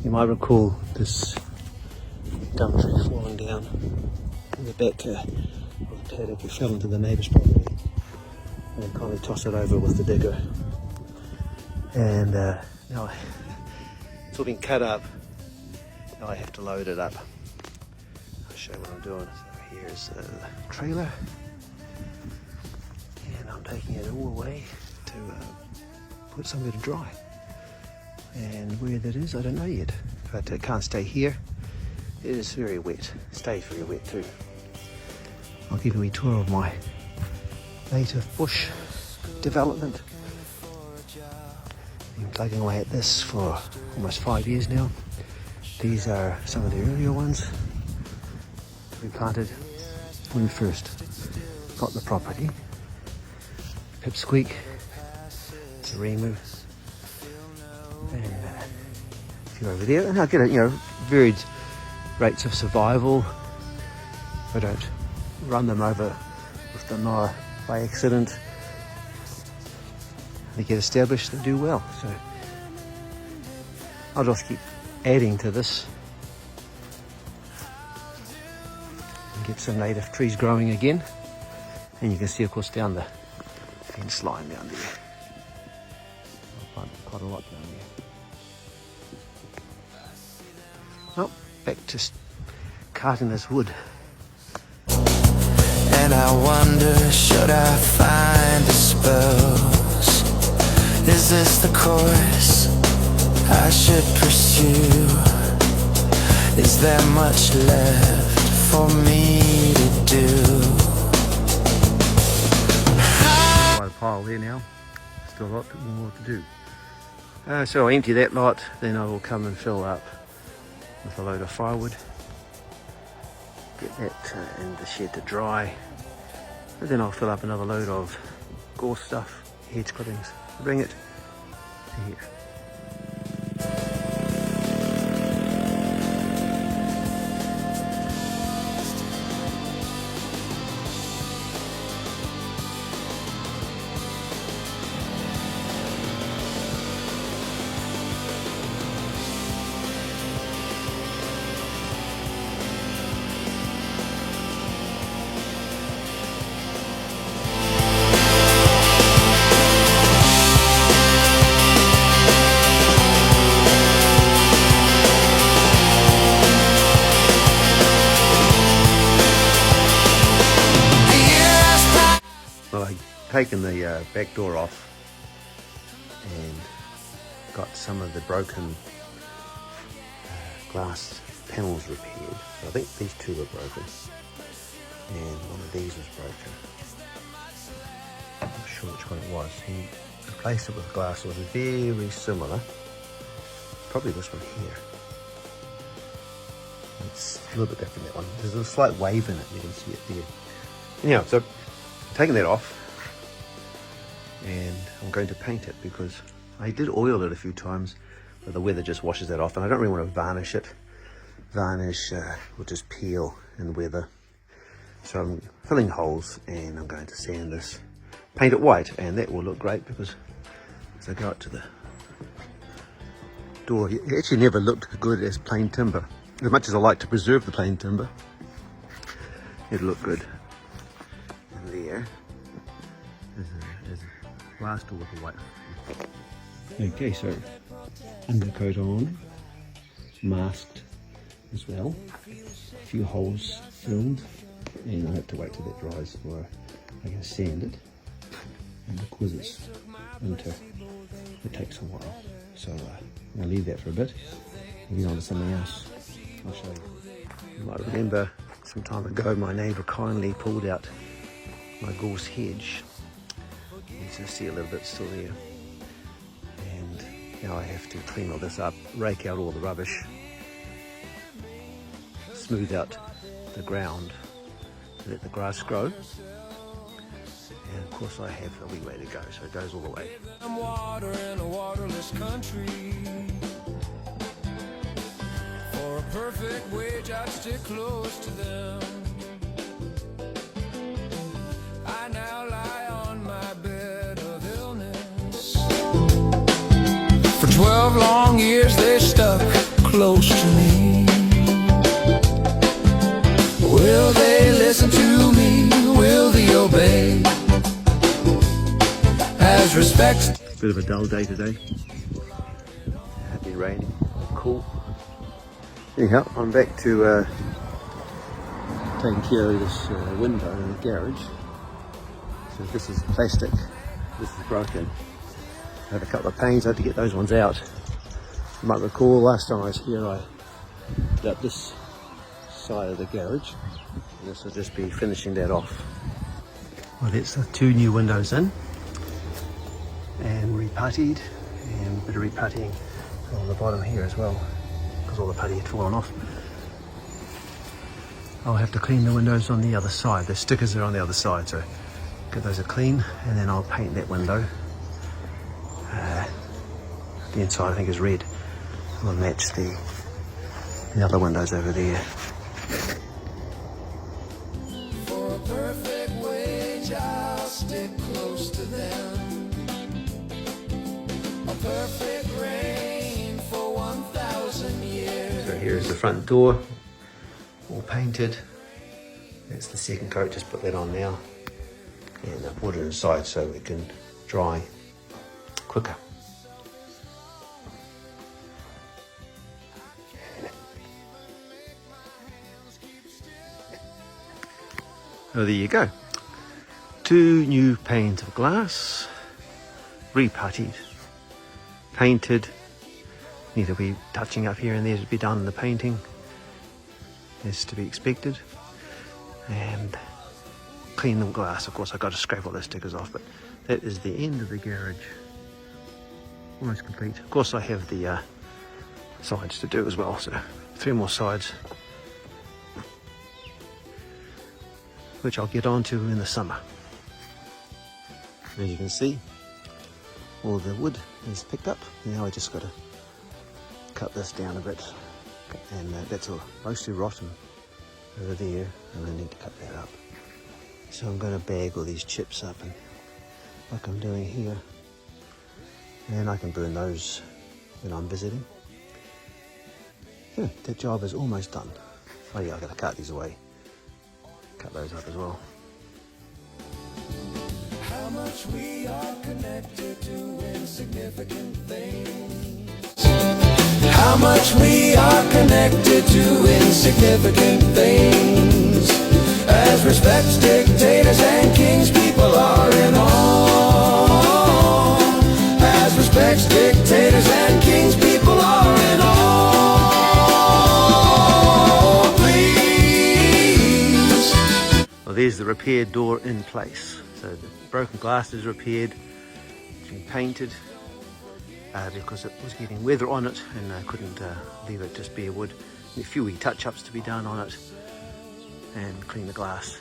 You might recall this gum tree falling down in the back of the paddock. It fell into the neighbour's property and kindly tossed it over with the digger. And now it's all been cut up. Now I have to load it up. I'll show you what I'm doing. So here's the trailer, and I'm taking it all the way to put somewhere to dry. And where that is, I don't know yet. But it can't stay here. It is very wet. It stays very wet too. I'll give you a wee tour of my native bush development. Been plugging away at this for almost 5 years now. These are some of the earlier ones we planted when we first got the property. Pipsqueak, Zaremu, and a few over there. And I get varied rates of survival. I don't run them over with the mower by accident. They get established and do well. So I'll just keep adding to this and get some native trees growing again. And you can see, of course, down the fence line down there. I'll plant quite a lot down there. Well, back to carting this wood. And I wonder, should I find a spell? Is this the course I should pursue? Is there much left for me to do? Quite a pile there now. Still a lot more to do. So I'll empty that lot, then I will come and fill up with a load of firewood. Get that in the shed to dry. And then I'll fill up another load of gorse stuff, hedge clippings. Bring it to here. Taken the back door off and got some of the broken glass panels repaired. So I think these two were broken and one of these was broken. I'm not sure which one it was. He replaced it with glass that was very similar. Probably this one here. It's a little bit different, that one. There's a slight wave in it, you can see it there. Anyhow, so taking that off, and I'm going to paint it because I did oil it a few times, but the weather just washes that off, and I don't really want to varnish it. Varnish will just peel in the weather. So I'm filling holes and I'm going to sand this, paint it white, and that will look great because as I go up to the door, it actually never looked good as plain timber. As much as I like to preserve the plain timber, it'll look good. And there is a glass door with a white. Okay, so undercoat on, masked as well, a few holes filled, and I have to wait till that dries before I can sand it. And because it's winter, it takes a while. So I'll leave that for a bit and get on to something else. I'll show you. You might remember some time ago my neighbour kindly pulled out my gorse hedge. You can see a little bit still there. And now I have to clean all this up, rake out all the rubbish, smooth out the ground to let the grass grow. And of course I have a wee way to go, so it goes all the way. I'm water in a waterless country. For a perfect wage I'd stick close to them. I now lie on my bed of illness. For 12 long years they stuck close respects. Bit of a dull day today. It's been raining, cool. Anyhow, I'm back to taking care of this window in the garage. So this is plastic, this is broken. I had a couple of panes, I had to get those ones out. You might recall last time I was here I did up this side of the garage. And this will just be finishing that off. Well, that's the 2 new windows in and reputtied, and a bit of reputtying on the bottom here as well because all the putty had fallen off. I'll have to clean the windows on the other side. The stickers are on the other side, so get those are clean, and then I'll paint that window. The inside I think is red. Will match the other windows over there. For a perfect wage, I'll stick close to them. A perfect rain for 1,000 years. So here's the front door, all painted. That's the second coat, just put that on now. And I put it inside so it can dry quicker. Oh, there you go. 2 new panes of glass, reputtied, painted. Need to be touching up here and there to be done in the painting, as to be expected. And clean the glass. Of course, I've got to scrape all those stickers off, but that is the end of the garage. Almost complete. Of course, I have the sides to do as well, so 3 more sides, which I'll get onto in the summer. As you can see, all the wood is picked up. Now I just got to cut this down a bit, and that's all mostly rotten over there, and I need to cut that up. So I'm going to bag all these chips up, and like I'm doing here, and I can burn those when I'm visiting. Yeah, that job is almost done. Oh yeah, I've got to cut these away. Cut those up as well. How much we are connected to insignificant things. How much we are connected to insignificant things. As respects dictators and kings, people are in awe. As respects dictators and kings, people are in awe. Please. Well, there's the repaired door in place. So the broken glass is repaired. It's been painted because it was getting weather on it, and I couldn't leave it just bare wood. A few wee touch-ups to be done on it, and clean the glass.